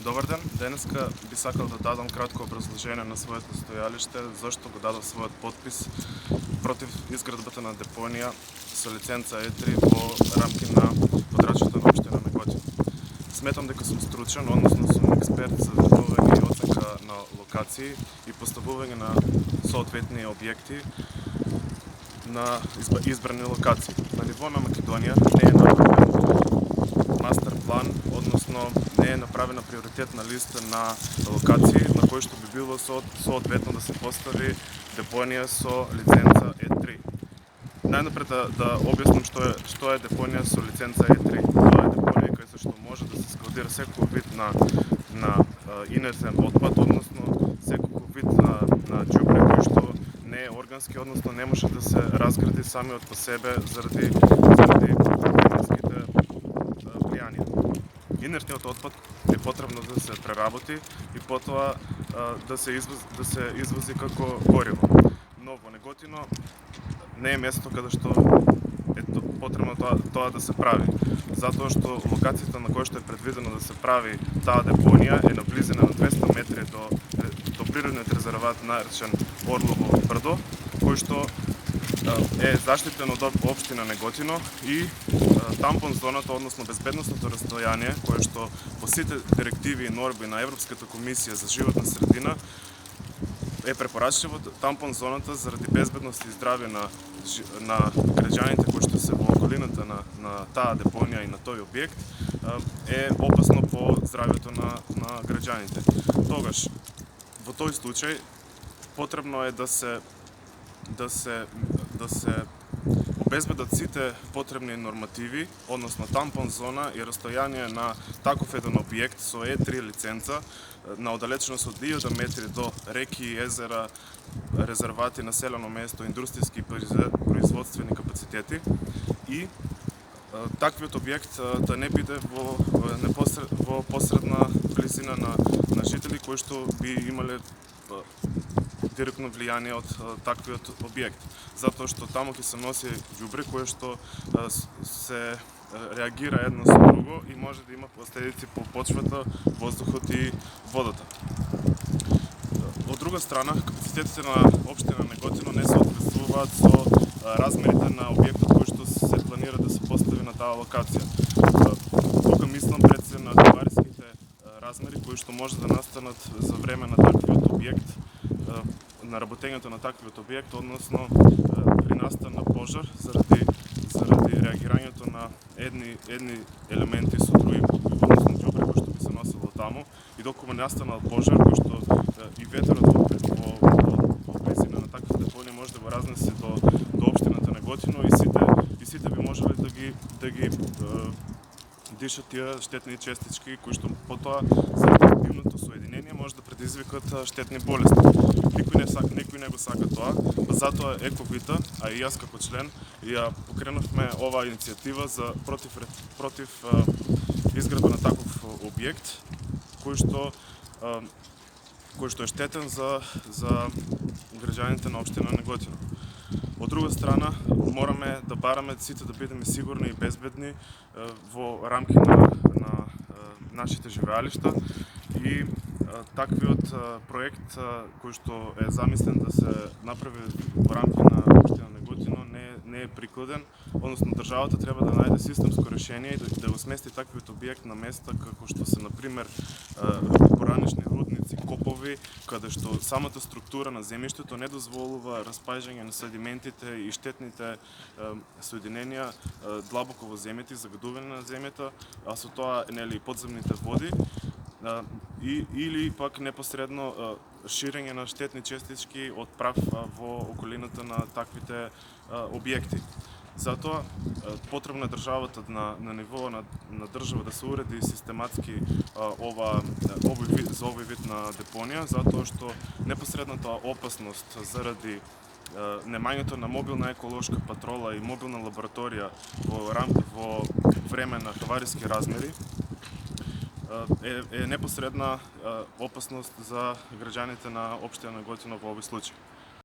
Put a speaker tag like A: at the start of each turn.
A: Добар ден, денеска би сакал да дадам кратко образложение на своето стојалиште, зашто го дадов својот подпис против изградбата на депонија со лиценца E3 во рамки на подрачјето на општина Неготино. Сметам дека сум стручен, односно сум експерт за вреднување и оценка на локации и поставување на соодветни објекти на избрани локации. На ниво на Македонија не е направен мастер план, односно не е направена приоритетна листа на локации на кои што би било соодветно да се постави депонија со лиценца E3. Најнапред да објаснам што е депонија со лиценца E3. Тоа е депонија кај што може да се складира секој вид на инертен отпад, односно секој вид на џубре кој што не е органски, односно не може да се разгради самиот по себе заради химиските влијанија. Инертниот отпад е потребно да се преработи и потоа да се извози како гориво. Но во Неготино не е место каде што е потребно тоа да се прави, затоа што локацијата на која што е предвидено да се прави таа депонија е на близина на 200 метри до природниот резерват наречен Орлово брдо, кој што е заштитен од општина Неготино и тампон зоната, односно безбедносното растојание, кое што по сите директиви и норми на Европската комисија за животна средина е препорачливо. Тампон зоната заради безбедност и здравје на граѓаните кои што се во околината на таа депонија и на тој објект е опасно по здравјето на граѓаните. Тогаш во тој случај потребно е да се обезбедат сите потребни нормативи, односно тампон зона и растојание на таков еден објект со E3 лиценца на оддалеченост од 1000 метри до реки, езера, резервати, населено место, индустријски и производствени капацитети и таквиот објект да не биде во посредна близина на жители кои што би имале директно влијание од таквиот објект, затоа што таму ќе се носи ѓубре кое што се реагира едно со друго и може да има последици по почвата, воздухот и водата. Од друга страна, капацитетите на општина Неготино не соодветствуваат со размерите на објектот кој што се планира да се постави на таа локација. Тука мислам пред се на товариските размери кои што може да настанат за време на таквиот објект, на работењето на таквиот објект, односно при настан на пожар заради реагирањето на едни елементи со други, односно ѓубре кои што би се носило таму, и доколку настанал пожар кој што и ветерот во близина на таква депонија може да го разнесе до општината Неготино и сите би можеле да ги дишат тие штетни частички кои што потоа заради активното соединение може да предизвикат штетни болести. Никој не го сака тоа, затоа Ековита, а и јас како член ја покреновме оваа иницијатива за против изградба на таков објект кој што е штетен за граѓаните на општина Неготино. Од друга страна, мораме да бараме сите да бидеме сигурни и безбедни во рамки на нашите живеалишта и таквиот проект кој што е замислен да се направи во рамки на општина Неготино не е прикладен, односно државата треба да најде системско решение и да го смести таквиот објект на места како што се например поранешни рудници, копови, каде што самата структура на земјиштето не дозволува распаѓање на седиментите и штетните соединенија длабоко во земјата и загадување на земјата, а со тоа и подземните води, или пак непосредно ширење на штетни честички од прав во околината на таквите објекти. Затоа потребно е државата на ниво на држава да се уреди систематски за овој вид на депонија, затоа што непосредната опасност заради немањето на мобилна еколошка патрола и мобилна лабораторија во време на товариски размери е непосредна опасност за граѓаните на општина Неготино во овој случај.